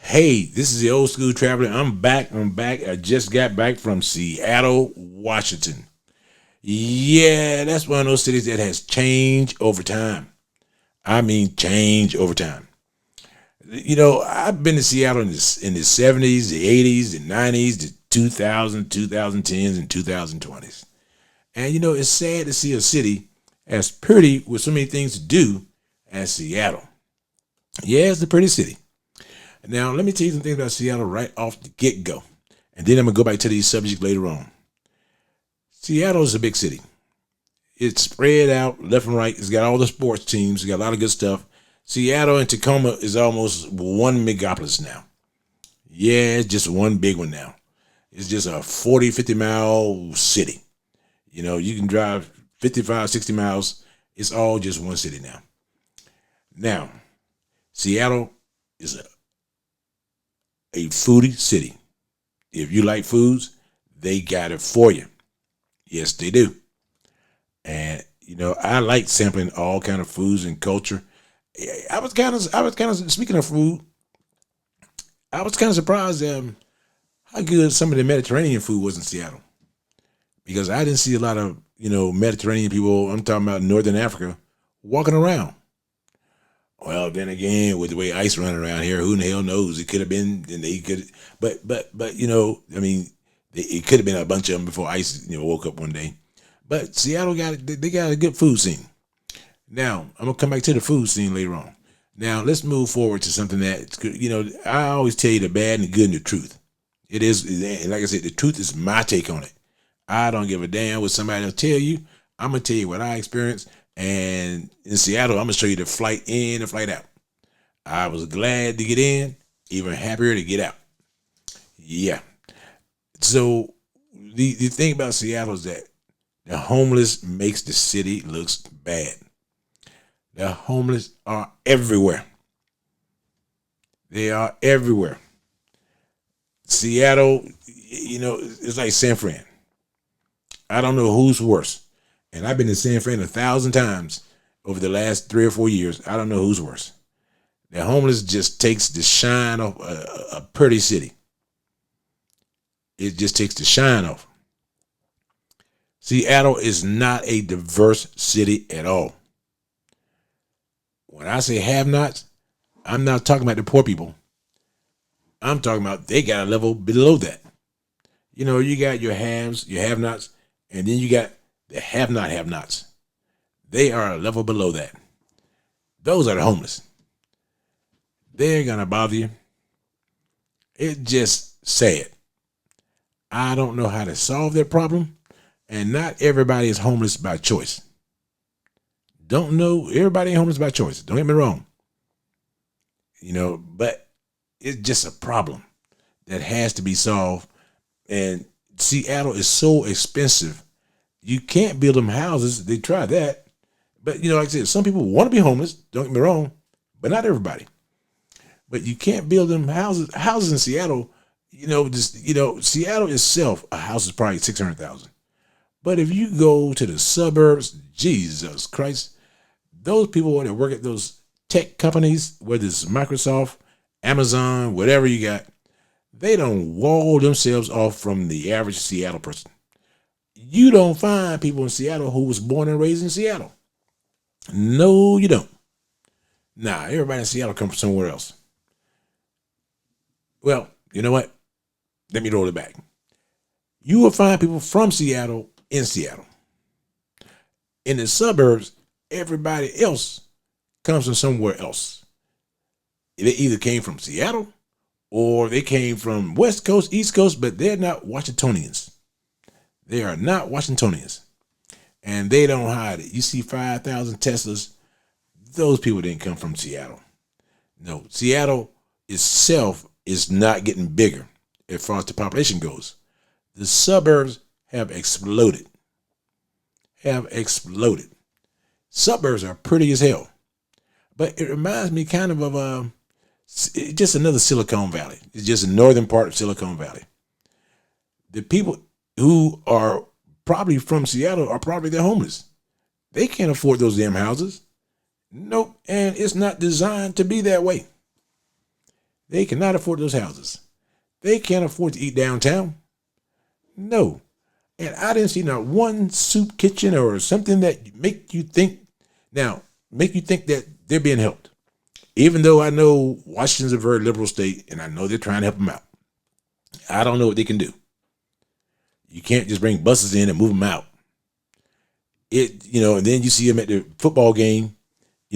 Hey, this is the old school traveler. I'm back. I just got back from Seattle, Washington. Yeah, that's one of those cities that has changed over time. I mean, changed over time. I've been to Seattle in the 70s, the 80s, the 90s, the 2000s, 2010s, and 2020s. And it's sad to see a city as pretty with so many things to do as Seattle. Yeah, it's a pretty city. Now, let me tell you some things about Seattle right off the get go. And then I'm going to go back to these subjects later on. Seattle is a big city. It's spread out left and right. It's got all the sports teams. It's got a lot of good stuff. Seattle and Tacoma is almost one megapolis now. Yeah, it's just one big one now. It's just a 40, 50-mile city. You can drive 55, 60 miles. It's all just one city now. Now, Seattle is a foodie city. If you like foods, they got it for you. Yes, they do. And I like sampling all kind of foods and culture. I was kind of speaking of food. I was kind of surprised how good some of the Mediterranean food was in Seattle, because I didn't see a lot of Mediterranean people. I'm talking about Northern Africa walking around. Well, then again, with the way ice running around here, who in the hell knows? It could have been, and they could, but I mean, it could have been a bunch of them before ice, woke up one day. But Seattle they got a good food scene. Now I'm gonna come back to the food scene later on. Now let's move forward to something that I always tell you the bad and the good and the truth. It is, like I said, the truth is my take on it. I don't give a damn what somebody else tell you. I'm gonna tell you what I experienced. And in Seattle, I'm gonna show you the flight in and flight out. I was glad to get in, even happier to get out. Yeah. So the thing about Seattle is that the homeless makes the city looks bad. The homeless are everywhere. They are everywhere. Seattle, it's like San Fran. I don't know who's worse. And I've been to San Fran 1,000 times over the last 3 or 4 years. I don't know who's worse. The homeless just takes the shine off a pretty city. It just takes the shine off. Seattle is not a diverse city at all. When I say have-nots, I'm not talking about the poor people. I'm talking about they got a level below that. You got your haves, your have-nots, and then you got the have-nots. They are a level below that. Those are the homeless. They're going to bother you. It's just sad. I don't know how to solve that problem. And not everybody is homeless by choice. Don't know everybody ain't homeless by choice. Don't get me wrong. But it's just a problem that has to be solved. And Seattle is so expensive. You can't build them houses. They tried that. But, like I said, some people want to be homeless. Don't get me wrong. But not everybody. But you can't build them houses. Houses in Seattle, Seattle itself, a house is probably 600,000. But if you go to the suburbs, Jesus Christ, those people that work at those tech companies, whether it's Microsoft, Amazon, whatever you got, they don't wall themselves off from the average Seattle person. You don't find people in Seattle who was born and raised in Seattle. No, you don't. Nah, everybody in Seattle comes from somewhere else. Well, you know what? Let me roll it back. You will find people from Seattle in Seattle. In the suburbs, everybody else comes from somewhere else. They either came from Seattle or they came from West Coast, East Coast, but they're not Washingtonians. They are not Washingtonians. And they don't hide it. You see 5,000 Teslas, those people didn't come from Seattle. No, Seattle itself is not getting bigger as far as the population goes. The suburbs have exploded. Suburbs are pretty as hell. But it reminds me kind of just another Silicon Valley. It's just a northern part of Silicon Valley. The people who are probably from Seattle are probably the homeless. They can't afford those damn houses. Nope. And it's not designed to be that way. They cannot afford those houses. They can't afford to eat downtown. No. And I didn't see not one soup kitchen or something that make you think that they're being helped. Even though I know Washington's a very liberal state and I know they're trying to help them out. I don't know what they can do. You can't just bring buses in and move them out. And then you see them at the football game,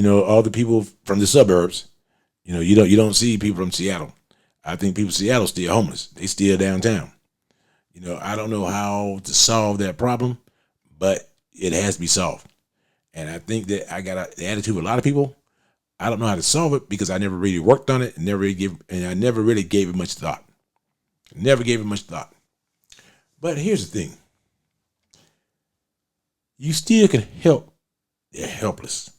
all the people from the suburbs, you don't see people from Seattle. I think people in Seattle still homeless. They still downtown. I don't know how to solve that problem, but it has to be solved. And I think that I got the attitude of a lot of people. I don't know how to solve it because I never really worked on it and I never really gave it much thought. Never gave it much thought. But here's the thing. You still can help the helpless.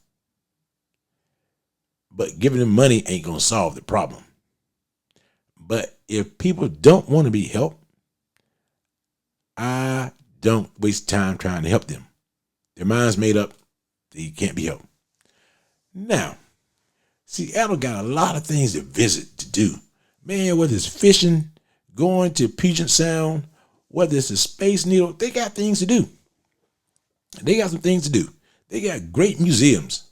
But giving them money ain't going to solve the problem. But if people don't want to be helped, I don't waste time trying to help them. Their mind's made up. They can't be helped. Now, Seattle got a lot of things to visit, to do. Man, whether it's fishing, going to Puget Sound, whether it's a Space Needle, they got things to do. They got some things to do. They got great museums.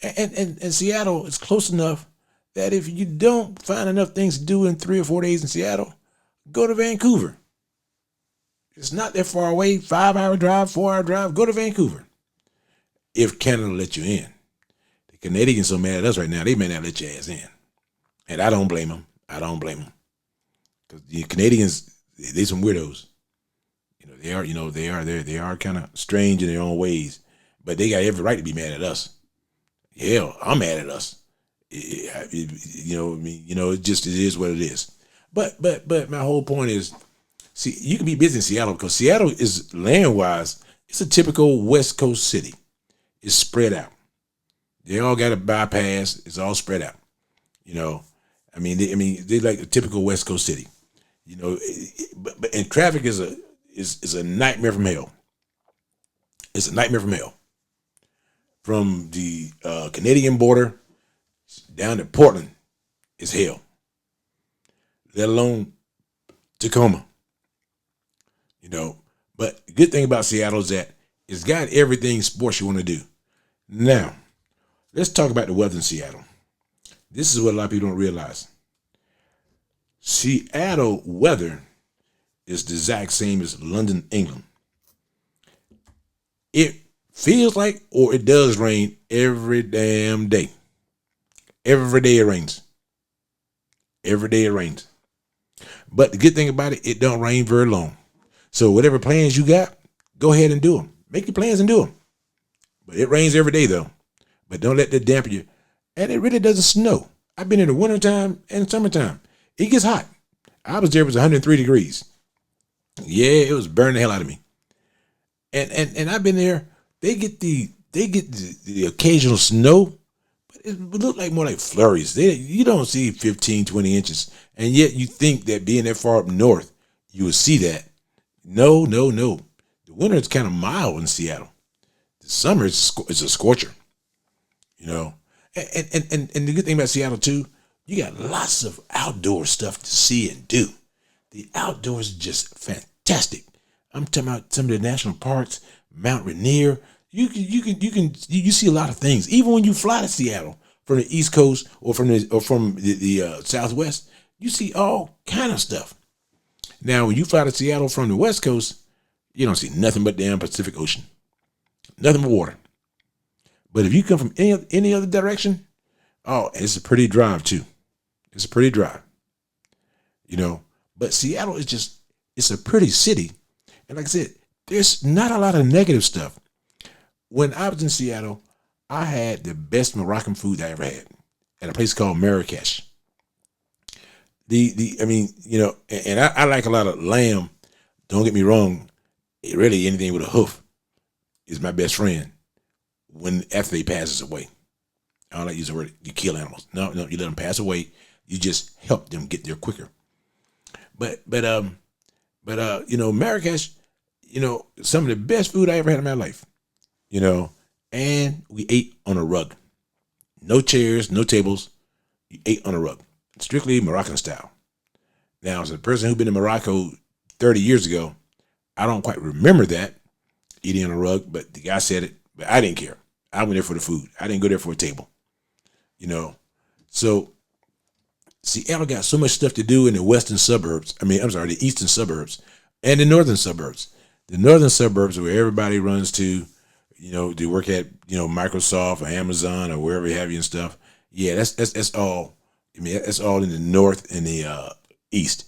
And Seattle is close enough that if you don't find enough things to do in 3 or 4 days in Seattle, go to Vancouver. It's not that far away, 5-hour drive, 4-hour drive, go to Vancouver. If Canada let you in. The Canadians so mad at us right now, they may not let your ass in. And I don't blame them. Because the Canadians, they some weirdos. They are kind of strange in their own ways, but they got every right to be mad at us. Hell, I'm mad at us. It is what it is. But my whole point is, see, you can be busy in Seattle because Seattle is land-wise, it's a typical West Coast city. It's spread out. They all got a bypass. It's all spread out. They like a typical West Coast city. And traffic is a nightmare from hell. It's a nightmare from hell. From the Canadian border down to Portland is hell. Let alone Tacoma. But the good thing about Seattle is that it's got everything sports you want to do. Now, let's talk about the weather in Seattle. This is what a lot of people don't realize. Seattle weather is the exact same as London, England. It feels like, or it does rain every damn day. Every day it rains. Every day it rains. But the good thing about it, it don't rain very long. So whatever plans you got, go ahead and do them. Make your plans and do them. But it rains every day though. But don't let that dampen you. And it really doesn't snow. I've been in the wintertime and summertime. It gets hot. I was there, it was 103 degrees. Yeah, it was burning the hell out of me. And I've been there. They get the occasional snow, but it look like more like flurries. You don't see 15, 20 inches. And yet you think that being that far up north, you would see that. No. The winter is kind of mild in Seattle. The summer is a scorcher. And the good thing about Seattle too, you got lots of outdoor stuff to see and do. The outdoors is just fantastic. I'm talking about some of the national parks, Mount Rainier. You see a lot of things. Even when you fly to Seattle from the East Coast or from the Southwest, you see all kind of stuff. Now, when you fly to Seattle from the West Coast, you don't see nothing but damn Pacific Ocean, nothing but water. But if you come from any other direction, it's a pretty drive too. It's a pretty drive, But Seattle is it's a pretty city. And like I said, there's not a lot of negative stuff. When I was in Seattle, I had the best Moroccan food I ever had at a place called Marrakesh. And I like a lot of lamb. Don't get me wrong. Really, anything with a hoof is my best friend after they passes away. I don't like to use the word you kill animals. No, you let them pass away. You just help them get there quicker. But Marrakesh, some of the best food I ever had in my life, and we ate on a rug. No chairs, no tables. You ate on a rug. strictly Moroccan style. Now, as a person who's been in Morocco 30 years ago, I don't quite remember that eating on a rug, but the guy said it, but I didn't care. I went there for the food. I didn't go there for a table, you know. So Seattle got so much stuff to do in the western suburbs. The eastern suburbs and the northern suburbs. The northern suburbs where everybody runs to, to work at, Microsoft or Amazon or wherever have you and stuff. Yeah, that's all. That's all in the north and the east,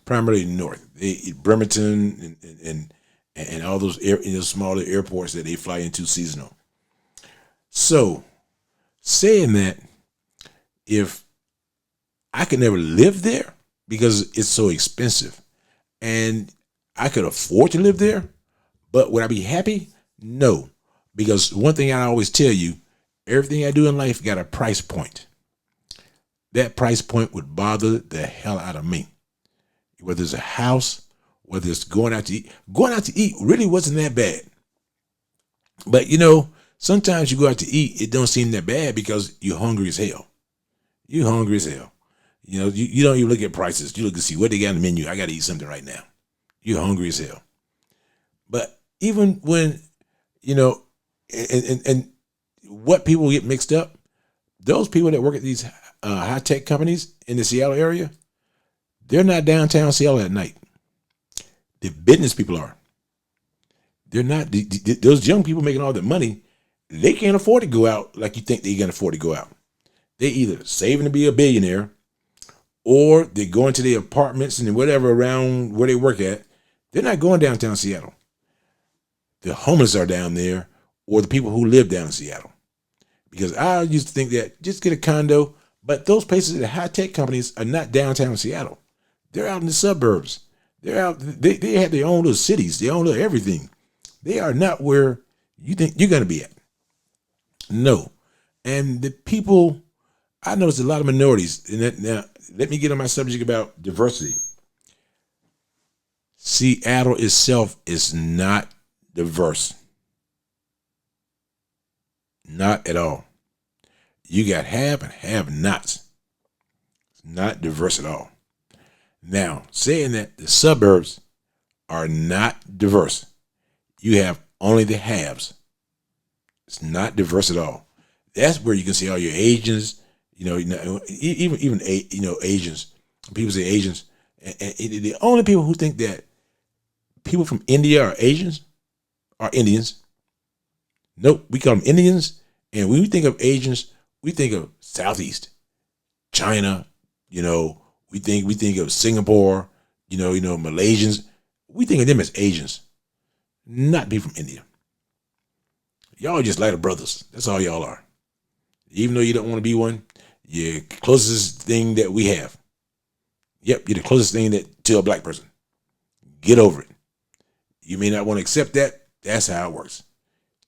primarily north. Bremerton and all those smaller airports that they fly into seasonal. So, saying that, if I could never live there because it's so expensive, and I could afford to live there, but would I be happy? No, because one thing I always tell you, everything I do in life got a price point. That price point would bother the hell out of me. Whether it's a house, whether it's going out to eat. Going out to eat really wasn't that bad. But sometimes you go out to eat, it don't seem that bad because you're hungry as hell. You're hungry as hell. You don't even look at prices. You look to see what they got on the menu. I got to eat something right now. You're hungry as hell. But even when, and what people get mixed up, those people that work at these high-tech companies in the Seattle area, they're not downtown Seattle at night. The business people are. They're not. Those young people making all the money, they can't afford to go out like you think they can afford to go out. They either saving to be a billionaire, or they're going to their apartments and whatever around where they work at. They're not going downtown Seattle. The homeless are down there, or the people who live down in Seattle. Because I used to think that just get a condo, but those places, the high-tech companies, are not downtown Seattle. They're out in the suburbs. They're out. They have their own little cities, their own little everything. They are not where you think you're going to be at. No. And the people, I noticed a lot of minorities. Now, let me get on my subject about diversity. Seattle itself is not diverse. Not at all. You got have and have nots. It's not diverse at all. Now, saying that the suburbs are not diverse, you have only the haves. It's not diverse at all. That's where you can see all your Asians, even Asians. People say Asians, and the only people who think that people from India are Asians are Indians. Nope, we call them Indians, and when we think of Asians, we think of Southeast, China. We think of Singapore. Malaysians. We think of them as Asians, not people from India. Y'all are just lighter brothers. That's all y'all are. Even though you don't want to be one, you're the closest thing that we have. Yep, you're the closest thing to a black person. Get over it. You may not want to accept that. That's how it works.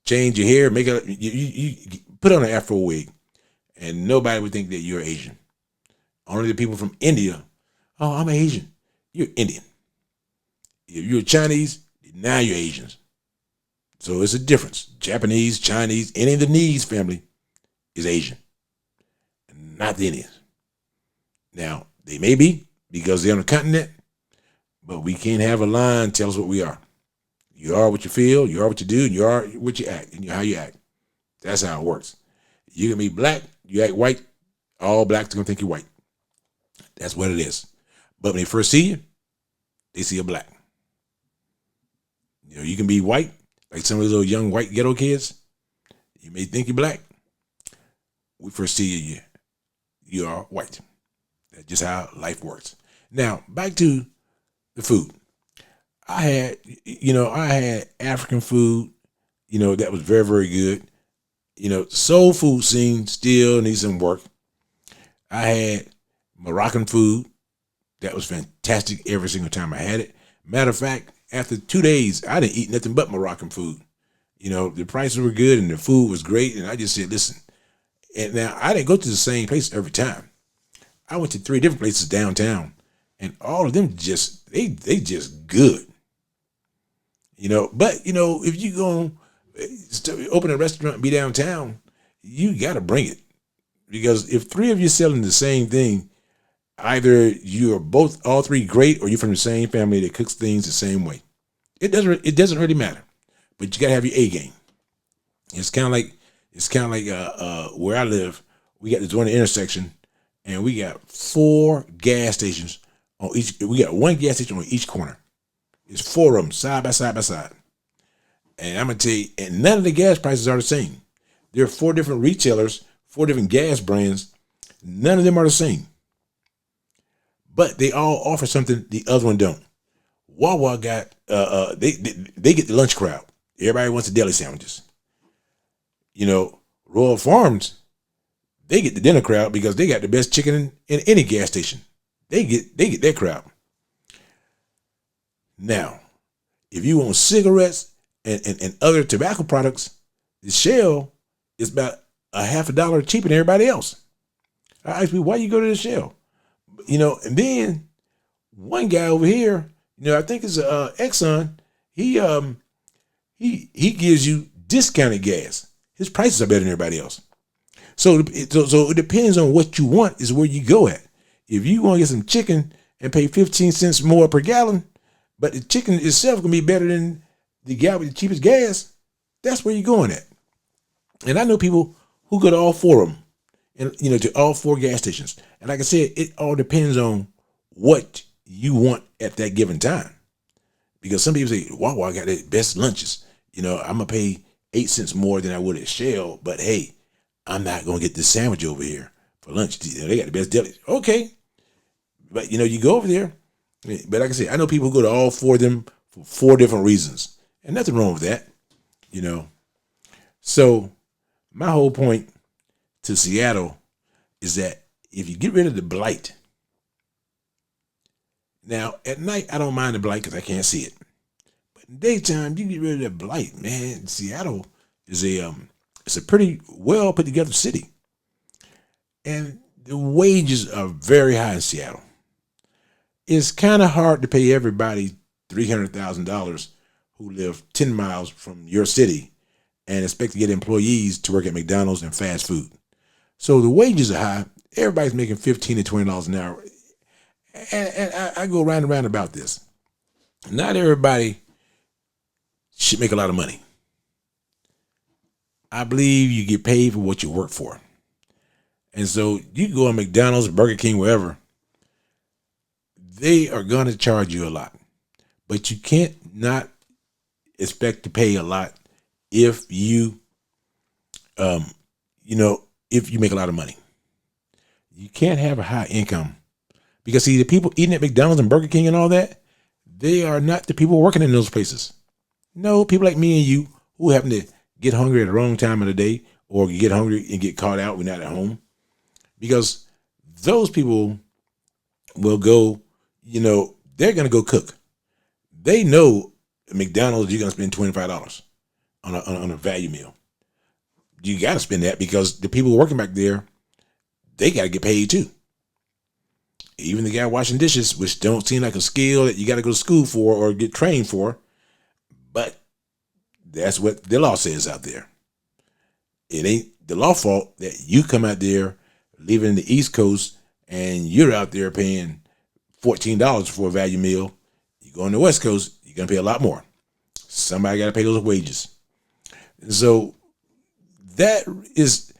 Change your hair, make it. You put on an Afro wig, and nobody would think that you're Asian. Only the people from India. Oh, I'm Asian. You're Indian. If you're Chinese, now you're Asians. So it's a difference. Japanese, Chinese, any of the Nees family is Asian, not the Indians. Now, they may be because they're on the continent, but we can't have a line tell us what we are. You are what you feel, you are what you do, and you are what you act, and how you act. That's how it works. You can be black, you act white, all blacks are going to think you're white. That's what it is. But when they first see you, they see a black. You can be white, like some of those little young white ghetto kids. You may think you're black. We first see you, you are white. That's just how life works. Now, back to the food. I had African food, that was very, very good. Soul food scene still needs some work. I had Moroccan food. That was fantastic every single time I had it. Matter of fact, after 2 days, I didn't eat nothing but Moroccan food. The prices were good and the food was great. And I just said, listen. And now I didn't go to the same place every time. I went to 3 different places downtown, and all of them they just good. But if you go open a restaurant and be downtown, you got to bring it, because if 3 of you selling the same thing, Either you are both all three great, or you're from the same family that cooks things the same way. It doesn't really matter, but you gotta have your A game. It's kind of like where I live. We got this one intersection, and we got 4 gas stations on each. We got 1 gas station on each corner. It's 4 of them side by side by side. And I'm gonna tell you, and none of the gas prices are the same. There are 4 different retailers, 4 different gas brands. None of them are the same, but they all offer something the other one don't. Wawa got they get the lunch crowd. Everybody wants the deli sandwiches. Royal Farms, they get the dinner crowd because they got the best chicken in any gas station. They get their crowd. Now, if you want cigarettes and other tobacco products, the Shell is about a half a dollar cheaper than everybody else. I ask me, why you go to the Shell? And then one guy over here, I think it's Exxon, he gives you discounted gas. His prices are better than everybody else. So it depends on what you want is where you go at. If you want to get some chicken and pay 15 cents more per gallon, but the chicken itself can be better than the guy with the cheapest gas, that's where you're going at. And I know people who go to all 4 of them, and to all 4 gas stations. And like I said, it all depends on what you want at that given time. Because some people say, Wawa got the best lunches. I'm gonna pay 8 cents more than I would at Shell, but hey, I'm not gonna get this sandwich over here for lunch. They got the best deli. Okay, but you go over there. But like I said, I know people who go to all 4 of them for 4 different reasons, and nothing wrong with that. So my whole point to Seattle is that if you get rid of the blight, now at night I don't mind the blight because I can't see it, but in daytime you get rid of that blight, man. Seattle is it's a pretty well put together city, and the wages are very high in Seattle. It's kind of hard to pay everybody $300,000 who live 10 miles from your city and expect to get employees to work at McDonald's and fast food. So the wages are high. Everybody's making $15 to $20 an hour. And I go round and round about this. Not everybody should make a lot of money. I believe you get paid for what you work for. And so you go to McDonald's, Burger King, wherever, they are going to charge you a lot. But you can't not expect to pay a lot if you, if you make a lot of money. You can't have a high income because see, the people eating at McDonald's and Burger King and all that, they are not the people working in those places. No, people like me and you who happen to get hungry at the wrong time of the day or get hungry and get caught out when not at home, because those people will go, they're going to go cook. They know at McDonald's you're going to spend $25 on a value meal. You got to spend that because the people working back there, they got to get paid too. Even the guy washing dishes, which don't seem like a skill that you got to go to school for or get trained for, but that's what the law says out there. It ain't the law fault that you come out there leaving the East Coast and you're out there paying $14 for a value meal. You go on the West Coast, you're going to pay a lot more. Somebody got to pay those wages. And so that is,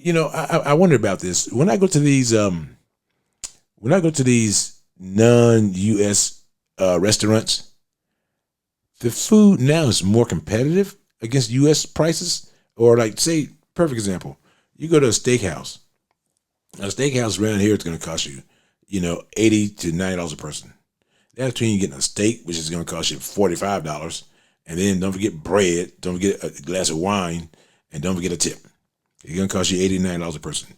I wonder about this. When I go to these non-US restaurants, the food now is more competitive against US prices. Or like, say, perfect example, you go to a steakhouse. A steakhouse around here is going to cost you, $80 to $90 a person. That's between you getting a steak, which is going to cost you $45, and then don't forget bread, don't forget a glass of wine, and don't forget a tip. It's going to cost you $80 to $90 a person.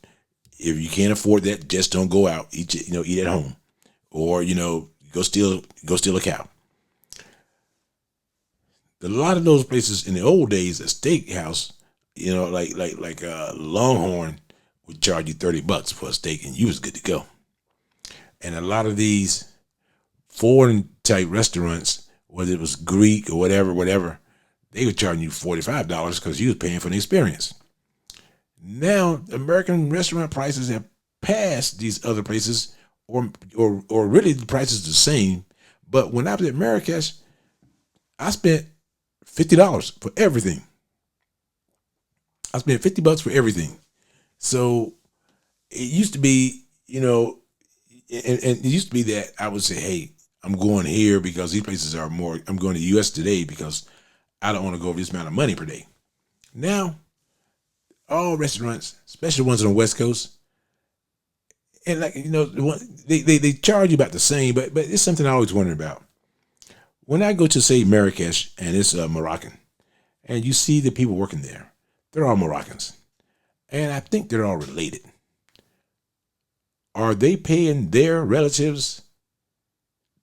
If you can't afford that, just don't go out. Eat at home, or go steal a cow. A lot of those places in the old days, a steakhouse, like Longhorn would charge you $30 for a steak, and you was good to go. And a lot of these foreign type restaurants, whether it was Greek or whatever, they were charging you $45 because you was paying for the experience. Now, American restaurant prices have passed these other places, or really the price is the same. But when I was at Marrakesh, I spent $50 for everything. I spent $50 for everything. So it used to be, and it used to be that I would say, hey, I'm going here because these places are more. I'm going to the U.S. today because I don't want to go over this amount of money per day. Now, all restaurants, especially ones on the West Coast, and they charge you about the same, but it's something I always wondered about. When I go to, say, Marrakesh, and it's Moroccan, and you see the people working there, they're all Moroccans, and I think they're all related. Are they paying their relatives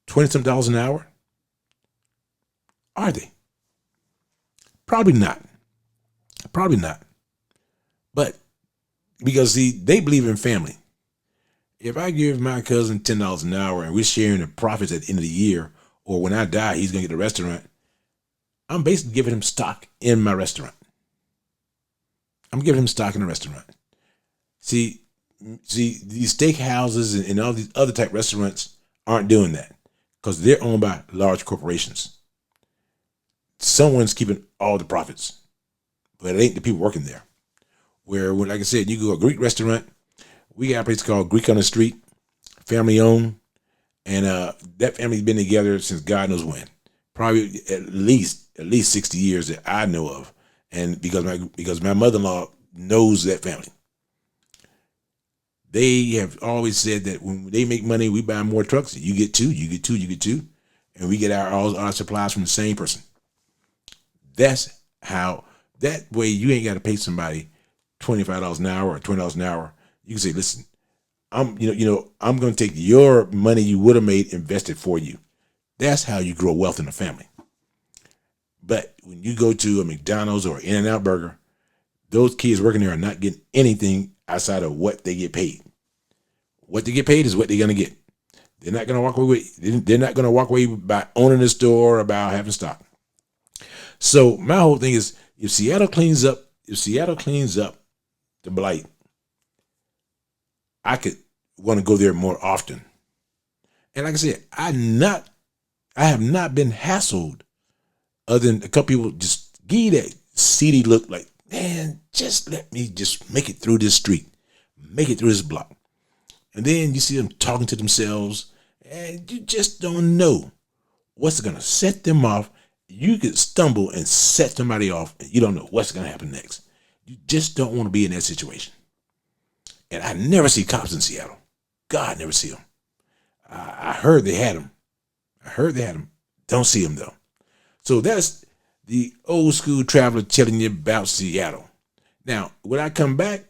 $20 some an hour? Are they? Probably not. Probably not. But because, see, they believe in family. If I give my cousin $10 an hour and we're sharing the profits at the end of the year, or when I die, he's going to get the restaurant, I'm basically giving him stock in my restaurant. I'm giving him stock in the restaurant. See, these steakhouses and all these other type restaurants aren't doing that because they're owned by large corporations. Someone's keeping all the profits, but it ain't the people working there. Where, when, like I said, you go to a Greek restaurant, we got a place called Greek on the Street, family owned, and that family's been together since God knows when, probably at least 60 years that I know of, and because my mother-in-law knows that family. They have always said that when they make money, we buy more trucks. You get two, you get two, you get two, and we get all our supplies from the same person. That's how. That way, you ain't got to pay somebody $25 an hour or $20 an hour. You can say, listen, I'm going to take your money you would have made, invested for you. That's how you grow wealth in a family. But when you go to a McDonald's or In-N-Out Burger, those kids working there are not getting anything outside of what they get paid. What they get paid is what they're going to get. They're not going to walk away. They're not going to walk away by owning the store or about having stock. So my whole thing is, if Seattle cleans up the blight, I could want to go there more often. And like I said, I have not been hassled, other than a couple people just give you that seedy look, like, man, just let me just make it through this street, make it through this block. And then you see them talking to themselves, and you just don't know what's going to set them off. You could stumble and set somebody off, and you don't know what's going to happen next. You just don't want to be in that situation. And I never see cops in Seattle. God, never see them. I heard they had them. Don't see them, though. So that's the old school traveler telling you about Seattle. Now, would I come back?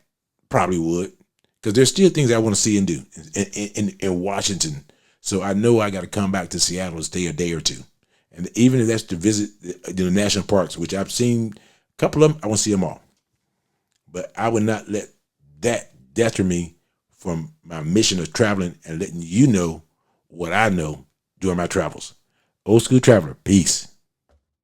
Probably would, because there's still things I want to see and do in Washington. So I know I got to come back to Seattle and stay a day or two. And even if that's to visit the national parks, which I've seen a couple of them, I want to see them all. But I would not let that deter me from my mission of traveling and letting you know what I know during my travels. Old School Traveler, peace.